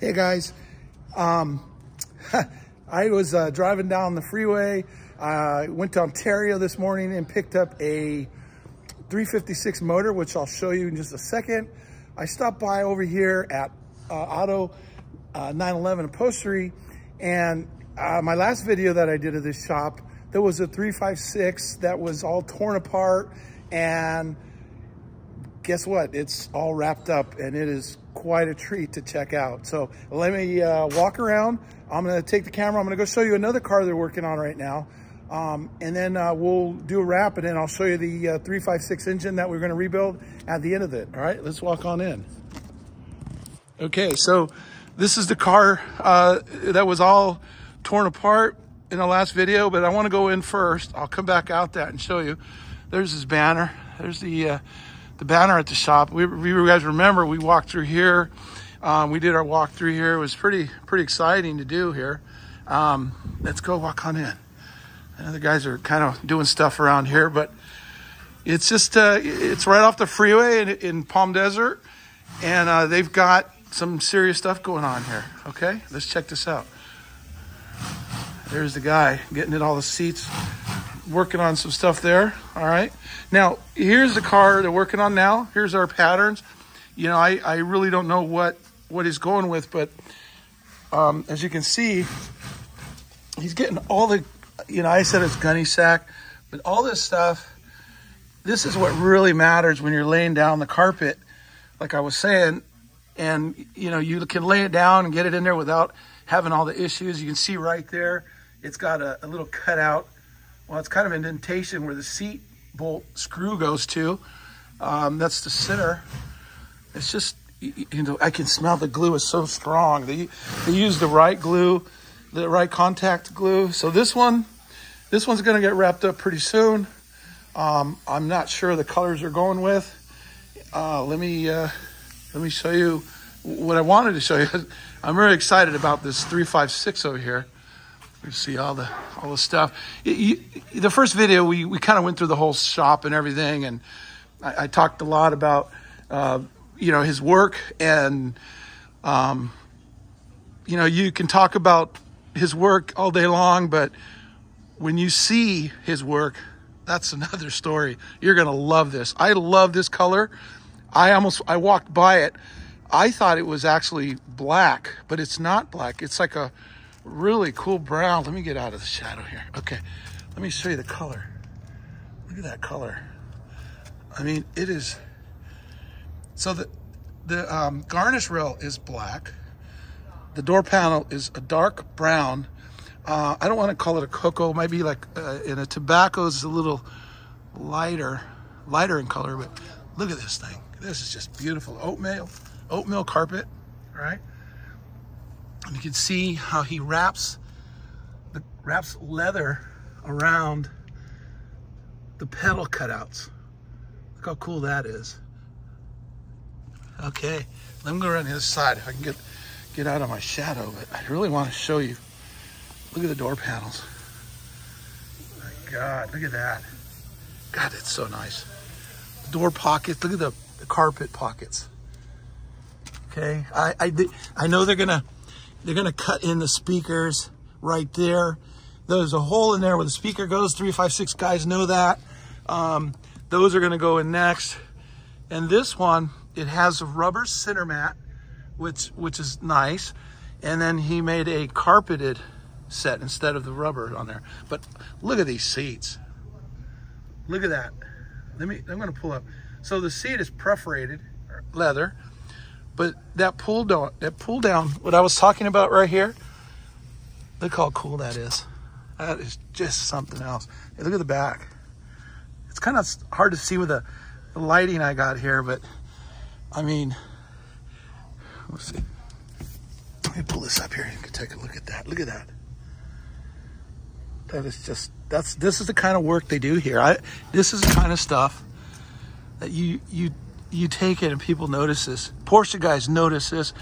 Hey guys, I was driving down the freeway. Went to Ontario this morning and picked up a 356 motor, which I'll show you in just a second. I stopped by over here at Auto 911 Upholstery, and my last video that I did of this shop, there was a 356 that was all torn apart, and guess what? It's all wrapped up, and it is quite a treat to check out. So let me walk around. I'm gonna take the camera. I'm gonna go show you another car they're working on right now. And then we'll do a wrap, and then I'll show you the 356 engine that we're gonna rebuild at the end of it. All right, let's walk on in. Okay, so this is the car that was all torn apart in the last video, but I wanna go in first. I'll come back out that and show you. There's this banner. There's the banner at the shop. You guys remember we walked through here. We did our walk through here. It was pretty exciting to do here. Let's go walk on in. The guys are kind of doing stuff around here, but it's just it's right off the freeway in Palm Desert, and they've got some serious stuff going on here. Okay, let's check this out. There's the guy getting at all the seats, working on some stuff there. All right, now here's the car they're working on now. Here's our patterns. You know, I really don't know what he's going with, but as you can see, he's getting all the, you know, I said it's gunny sack, but all this stuff, this is what really matters when you're laying down the carpet, like I was saying, and you know, you can lay it down and get it in there without having all the issues. You can see right there, it's got a little cutout. Well, it's kind of an indentation where the seat bolt screw goes to. That's the center. It's just, you know, I can smell the glue is so strong. They use the right glue, the right contact glue. So this one's gonna get wrapped up pretty soon. I'm not sure the colors are going with. Let me show you what I wanted to show you. I'm really excited about this 356 over here. You see all the stuff. The first video, we kind of went through the whole shop and everything, and I talked a lot about you know, his work, and you know, you can talk about his work all day long, but when you see his work, that's another story. You're gonna love this. I love this color. I walked by it. I thought it was actually black, but it's not black. It's like a really cool brown. Let me get out of the shadow here. Okay, let me show you the color. Look at that color. I mean, it is. So the garnish rail is black. The door panel is a dark brown. I don't want to call it a cocoa. It might be like in a tobacco is a little lighter in color. But look at this thing. This is just beautiful. Oatmeal carpet, right? And you can see how he wraps leather around the pedal cutouts. Look how cool that is. Okay, let me go around the other side if I can get out of my shadow, but I really want to show you. Look at the door panels. Oh my God, look at that. God, it's so nice. The door pockets, look at the carpet pockets. Okay, I know they're gonna cut in the speakers right there. There's a hole in there where the speaker goes. 356 guys know that. Those are gonna go in next. And this one, it has a rubber center mat, which is nice. And then he made a carpeted set instead of the rubber on there. But look at these seats. Look at that. I'm gonna pull up. So the seat is perforated leather, but that pull down, what I was talking about right here, look how cool that is. That is just something else. Hey, look at the back. It's kind of hard to see with the lighting I got here, but I mean, let's see. Let me pull this up here. You can take a look at that. Look at that. That is just, this is the kind of work they do here. This is the kind of stuff that you take it and people notice this. Porsche guys notice this.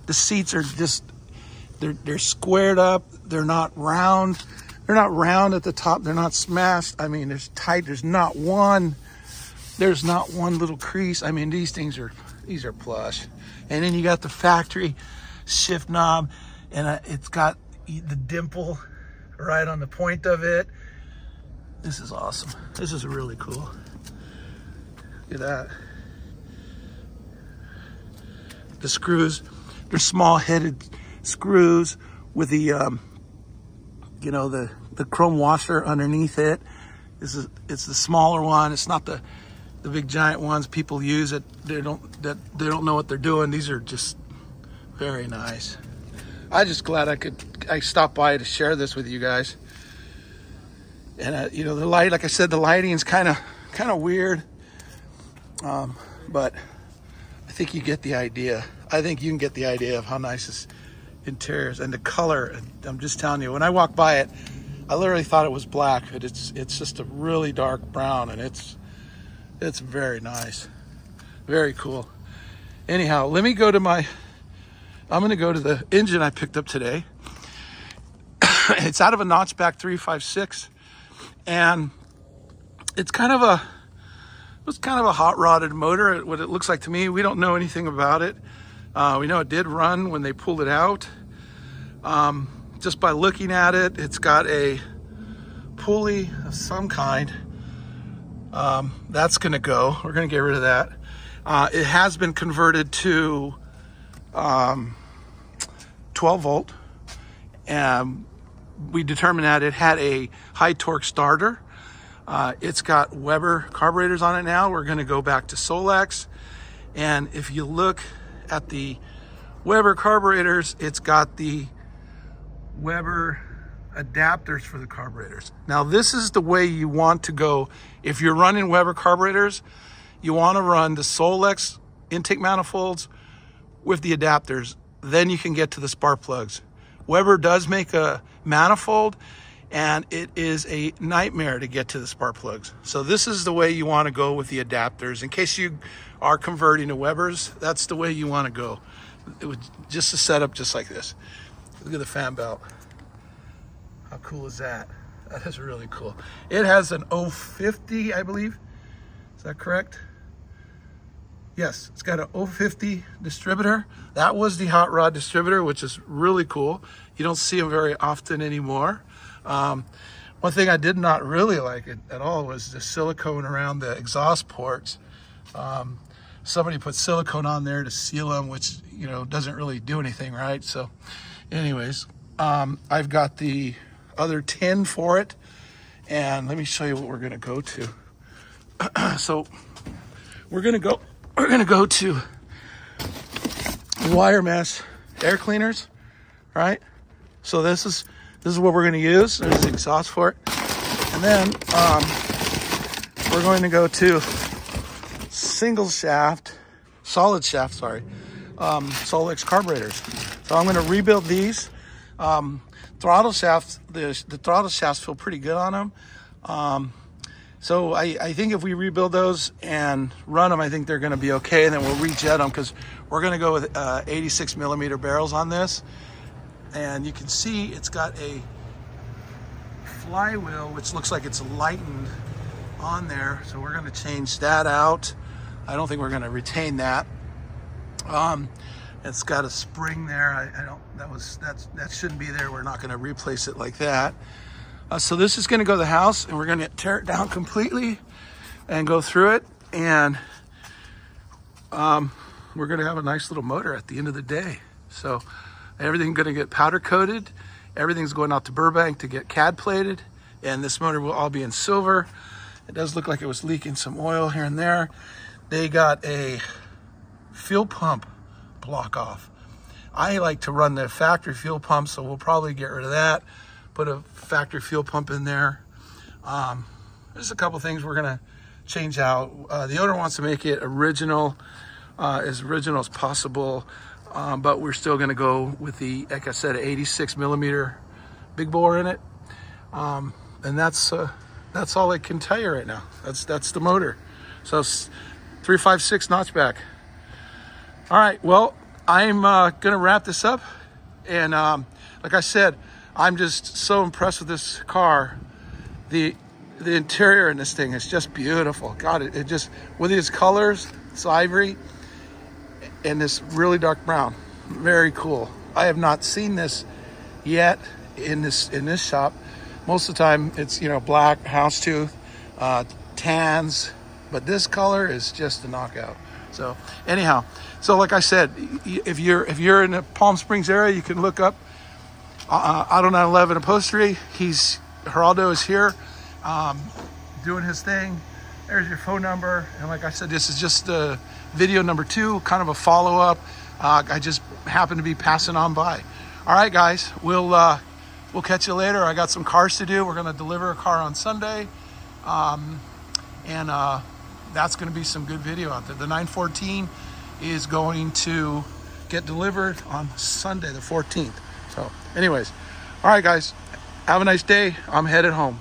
The seats are just, they're squared up. They're not round. They're not round at the top. They're not smashed. I mean, there's tight. There's not one little crease. I mean, these are plush. And then you got the factory shift knob, and it's got the dimple right on the point of it. This is awesome. This is really cool. Look at that. The screws, they're small headed screws with the, you know, the chrome washer underneath it. It's the smaller one. It's not the big giant ones people use they don't know what they're doing. These are just very nice. I'm just glad I stopped by to share this with you guys. And you know, the light, like I said, the lighting is kind of weird, but I think you get the idea. I think you can get the idea of how nice this interior is, and the color. I'm just telling you, when I walked by it, I literally thought it was black, but it's just a really dark brown, and it's very nice, very cool. Anyhow, let me go to I'm going to go to the engine I picked up today. It's out of a notchback 356, and it's kind of a hot rodded motor, what it looks like to me. We don't know anything about it. We know it did run when they pulled it out. Just by looking at it, it's got a pulley of some kind. That's gonna go. We're gonna get rid of that. It has been converted to 12 volt. And we determined that it had a high torque starter. It's got Weber carburetors on it now. We're gonna go back to Solex. And if you look at the Weber carburetors, it's got the Weber adapters for the carburetors. Now, this is the way you want to go. If you're running Weber carburetors, you want to run the Solex intake manifolds with the adapters. Then you can get to the spark plugs. Weber does make a manifold, and it is a nightmare to get to the spark plugs. So this is the way you want to go with the adapters. In case you are converting to Webers, that's the way you want to go. It was just a setup just like this. Look at the fan belt. How cool is that? That is really cool. It has an 050, I believe. Is that correct? Yes, it's got an 050 distributor. That was the hot rod distributor, which is really cool. You don't see them very often anymore. One thing I did not really like it at all was the silicone around the exhaust ports. Somebody put silicone on there to seal them, which, you know, doesn't really do anything, right? So anyways, I've got the other tin for it, and let me show you what we're gonna go to. So we're gonna go to wire mesh air cleaners, right? So this is what we're gonna use. There's the exhaust for it, and then we're going to go to solid shaft, Solex carburetors. So I'm going to rebuild these. Throttle shafts, the throttle shafts feel pretty good on them. So I think if we rebuild those and run them, I think they're going to be okay. And then we'll rejet them, because we're going to go with 86 millimeter barrels on this. And you can see it's got a flywheel, which looks like it's lightened on there. So we're going to change that out. I don't think we're going to retain that. It's got a spring there. That shouldn't be there. We're not going to replace it like that. So this is going to go to the house, and we're going to tear it down completely and go through it. And we're going to have a nice little motor at the end of the day. So everything's going to get powder coated. Everything's going out to Burbank to get CAD plated. And this motor will all be in silver. It does look like it was leaking some oil here and there. They got a fuel pump block off. I like to run the factory fuel pump, so we'll probably get rid of that. Put a factory fuel pump in there. There's a couple things we're gonna change out. The owner wants to make it original as possible, but we're still gonna go with the, like I said, 86 millimeter big bore in it. And that's all I can tell you right now. That's the motor. So 356 notchback. All right, well, I'm gonna wrap this up. And like I said, I'm just so impressed with this car. The interior in this thing is just beautiful. God, it just, with its colors, it's ivory, and this really dark brown. Very cool. I have not seen this yet in this shop. Most of the time it's, you know, black, houndstooth, tans, but this color is just a knockout. So anyhow, so like I said, if you're in the Palm Springs area, you can look up Auto 911 Upholstery. Geraldo is here doing his thing. There's your phone number. And like I said, this is just video number 2, kind of a follow-up. I just happened to be passing on by. All right, guys, we'll catch you later. I got some cars to do. We're gonna deliver a car on Sunday. That's gonna be some good video out there. The 914 is going to get delivered on Sunday, the 14th. So anyways, all right, guys, have a nice day. I'm headed home.